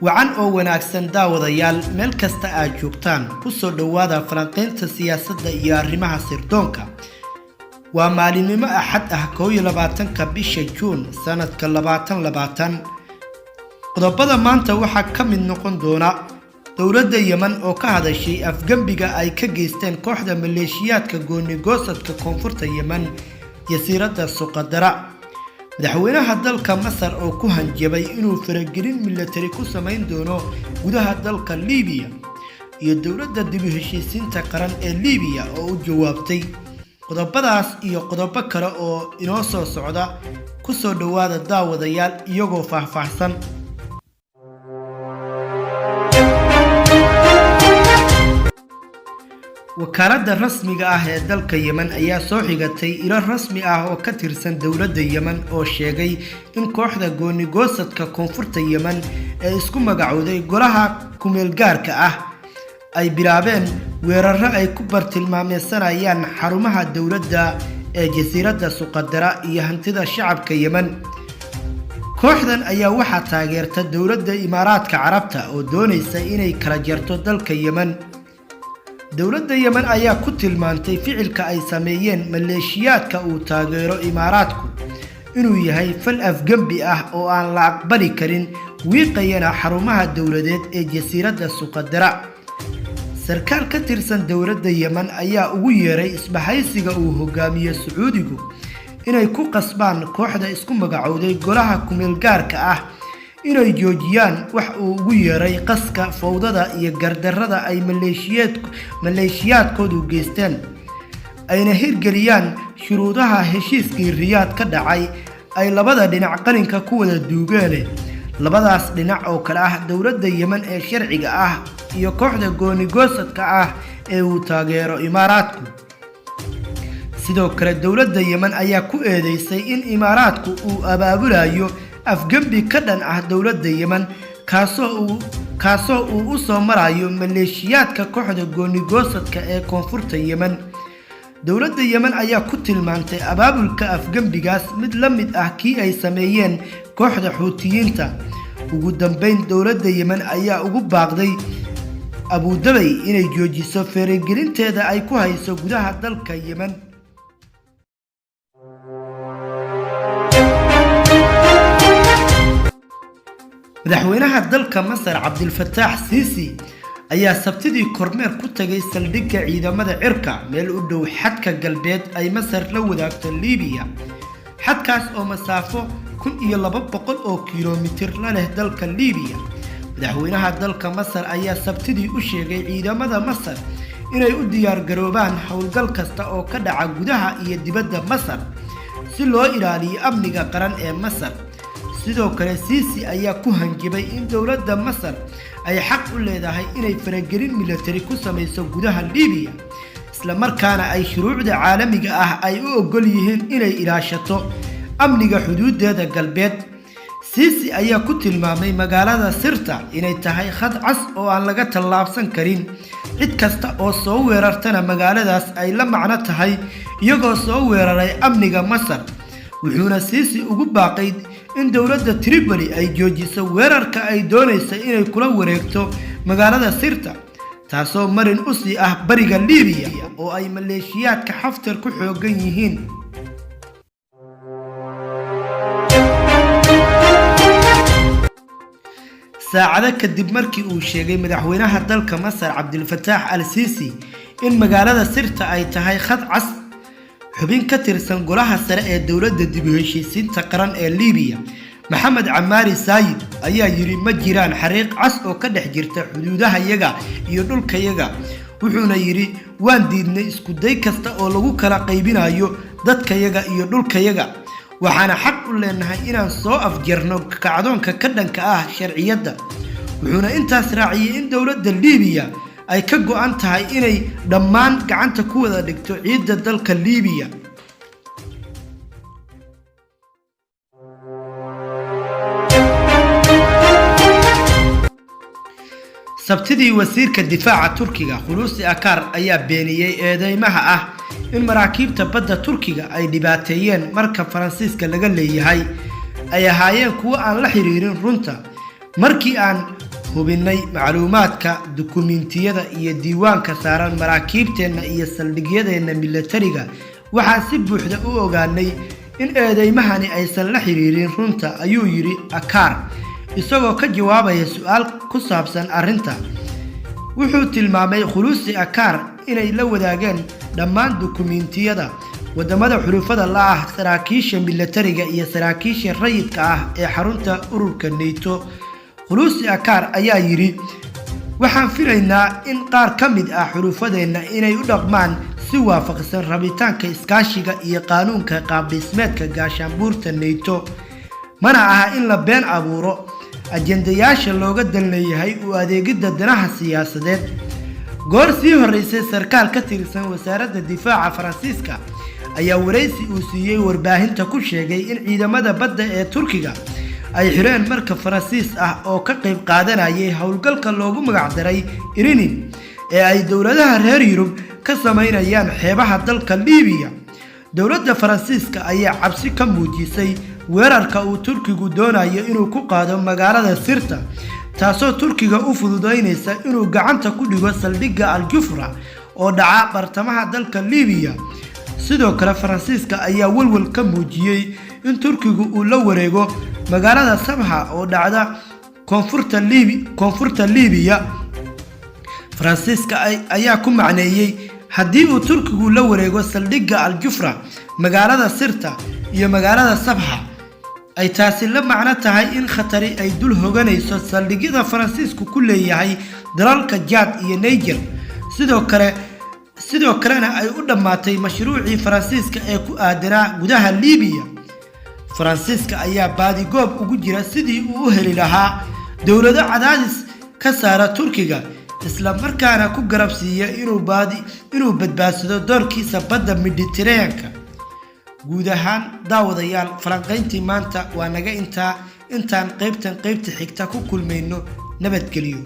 wacan oo wanaagsan daawadayaal meel kasta aad joogtaan ku soo dhawaada falanqaynta siyaasadda iyo arrimaha sirdoonka waa maalinimo axad ah 22 bisha Juun sanadka 2020 qodobada maanta waxa ka mid noqon doona dawladda Yemen oo ka hadashay afgambiga ay ka geysteen kooxda maleeshiyaadka gooni-goosadka koonfurta Yemen jasiiradda Suqadara madaxweynaha dalka Masar oo ku hanjabay inuu faragelin military ku sameyn doono gudaha dalka Liibiya iyo dawladda dib u heshiisiinta qaran ee Liibiya oo u jawaabtay qodobadaas iyo qodobo kale oo inoo soo socda ku soo dhawaada daawadayaal iyagoo faahfaahsan wakaaladda rasmiga ah ee dalka Yemen ayaa soo xigatay ilo rasmi ah oo ka tirsan dawladda Yemen oo sheegay in kooxda gooni-goosadka koonfurta Yemen ee isku magacowday golaha kumeel gaarka ah ay bilaabeen weerarro ay ku bartilmaameedsanayaan xarumaha dawladda ee jasiiradda Suqadara iyo hantida shacabka Yemen kooxdan ayaa waxa taageerta dawladda Imaaraadka Carabta oo doonaysa inay kala jarto dalka Yemen dawladda Yemen ayaa ku tilmaantay ficilka ay sameeyeen maleeshiyaadka uu taageero Imaaraadku inuu yahay fal afgambi ah oo aan la aqbali karin wiiqayana xarumaha dawladeed ee jasiiradda Suqadara sarkaal ka tirsan dawladda Yemen ayaa ugu yeeray isbahaysiga uu hogaamiyo Sacuudigu inay ku qasbaan kooxda isku magacowday golaha kumeel gaarka ah inay joojiyaan wax uu ugu yeeray qaska fawdada iyo gardarrada ay maleeshiyaadkoodu geysteen ayna hirgeliyaan shuruudaha heshiiskii Riyaad ka dhacay ay labada dhinac qalinka ku wada duugeen labadaas dhinac oo kala ah dawladda Yemen ee sharciga ah iyo kooxda gooni-goosadka ah ee uu taageero Imaaraadku sidoo kale dawladda Yemen ayaa ku eedeysay in Imaaraadku uu abaabulayo afgambi ka dhan ah dawladda Yemen kaasoo uu u soo marayo maleeshiyaadka kooxda gooni-goosadka ee koonfurta Yemen dawladda Yemen ayaa ku tilmaantay abaabulka afgambigaas mid la mid ah kii ay sameeyeen kooxda Xuutiyiinta ugu dambeyn dawladda Yemen ayaa ugu baaqday Abu Dhabi inay joojiso faragelinteeda ay ku hayso gudaha dalka Yemen madaxweynaha dalka Masar Abdel Fattah Sisi ayaa sabtidii kormeer ku tagay saldhigga ciidamada cirka meel u dhow xadka galbeed ay Masar la wadaagto Liibiya xadkaas oo masaafo 1200 oo kiiloomitir la leh dalka Liibiya madaxweynaha dalka Masar ayaa sabtidii u sheegay ciidamada Masar inay u diyaar garoobaan howlgal kasta oo ka dhaca gudaha iyo dibadda Masar si loo ilaaliyo amniga qaran ee Masar sidoo kale Sisi ayaa ku hanjabay in dawladda Masar ay xaq u leedahay inay faragelin military ku sameyso gudaha Liibiya isla markaana ay shuruucda caalamiga ah ay u ogol yihiin inay ilaashato amniga xuduudeeda galbeed Sisi ayaa ku tilmaamay magaalada Sirta inay tahay khad cas oo aan laga tallaabsan karin cid kasta oo soo weerartana magaaladaas ay la macno tahay iyagoo soo weeraray amniga Masar wuxuuna Sisi ugu baaqay in dawladda Tripoli ay joojiso weerarka ay doonayso inay kula wareegto magaalada Sirta taasoo marin u sii ah bariga Liibiya oo ay maleeshiyaadka Xaftar ku xoogan yihiin saacado kadib markii uu sheegay madaxweynaha dalka Masar Abdel Fattah al-Sisi in magaalada Sirta ay tahay khad cas xubin ka tirsan golaha sare ee dawladda dib u heshiisiinta qaran ee Liibiya Maxamed Camaari Saayid ayaa yiri ma jiraan xariiq cas oo ka dhex jirta xuduudaha yaga iyo dhulka yaga wuxuuna yiri waan diidnay isku day kasta oo lagu kala qaybinayo dadka yaga iyo dhulka yaga waxaana xaq u leenahay inaan soo afjarno kacdoonka ka dhanka ah sharciyadda wuxuuna intaas raaciyay in dawladda Liibiya ay ka go'an tahay inay dhammaan gacanta ku wada dhigto ciidda dalka Liibiya sabtidii wasiirka difaaca Turkiga Hulusi Akar ayaa beeniyay eedeymaha ah in maraakiibta badda Turkiga ay dhibaateeyeen marka Faransiiska laga leeyahay ay ahaayeen kuwa aan la xiriirin runta markii aan hubinay macluumaadka dukumiintiyada iyo diiwaanka saaran maraakiibteena iyo saldhigyadeena militariga waxaan si buuxda u ogaanay in eedeymahani aysan la xiriirin runta ayuu yiri Akar isagoo ka jawaabaya su'aal ku saabsan arrinta wuxuu tilmaamay khulusi Akar inay la wadaageen dhammaan dukumiintiyada wadamada xulufada la ah saraakiisha militariga iyo saraakiisha rayidka ah ee xarunta ururka NATO khulusi Akar ayaa yiri waxaan filaynaa in qaar ka mid ah xulufadeena inay u dhaqmaan si waafaqsan rabitaanka iskaashiga iyo qaanuunka qaab dhismeedka gaashaanbuurta NATO mana aha in la been abuuro ajendayaasha looga dan leeyahay u adeegida danaha siyaasadeed goor sii horeysay sarkaal ka tirsan wasaaradda difaaca Faransiiska ayaa wareysi uu siiyay warbaahinta ku sheegay in ciidamada badda ee Turkiga ay xireen marka Faransiis ah oo ka qayb qaadanayay howlgalka loogu magac daray Irini ee ay dawladaha reer Yurub ka sameynayaan xeebaha dalka Liibiya dawladda Faransiiska ayaa cabsi ka muujisay weerarka uu Turkigu doonayo inuu ku qaado magaalada Sirta taasoo Turkiga u fududeynaysa inuu gacanta ku dhigo saldhigga Al-Jufra oo dhaca bartamaha dalka Liibiya sidoo kale Faransiiska ayaa walwal ka muujiyay in Turkigu uu la wareego magaalada Sabha oo dhacda koonfurta Liibiya Faransiiska ayaa ku macneeyay haddii uu Turkigu la wareego saldhigga Al-Jufra magaalada Sirta iyo magaalada Sabha ay taasi la macno tahay in khatari ay dul hoganayso saldhigyada Faransiisku ku leeyahay dalalka Chad iyo Niger sidoo kalena ay u dhamaatay mashruucii Faransiiska ee ku aadanaa gudaha Liibiya Faransiiska ayaa baadi goob ugu jira sidii uu u heli lahaa dawlado cadaadis ka saara Turkiga isla markaana ku garab siiya inuu badbaadsado doorkiisa badda Mediterranean-ka guud ahaan daawadayaal falanqayntii maanta waa naga intaan qaybta xigta ku kulmayno nabadgelyo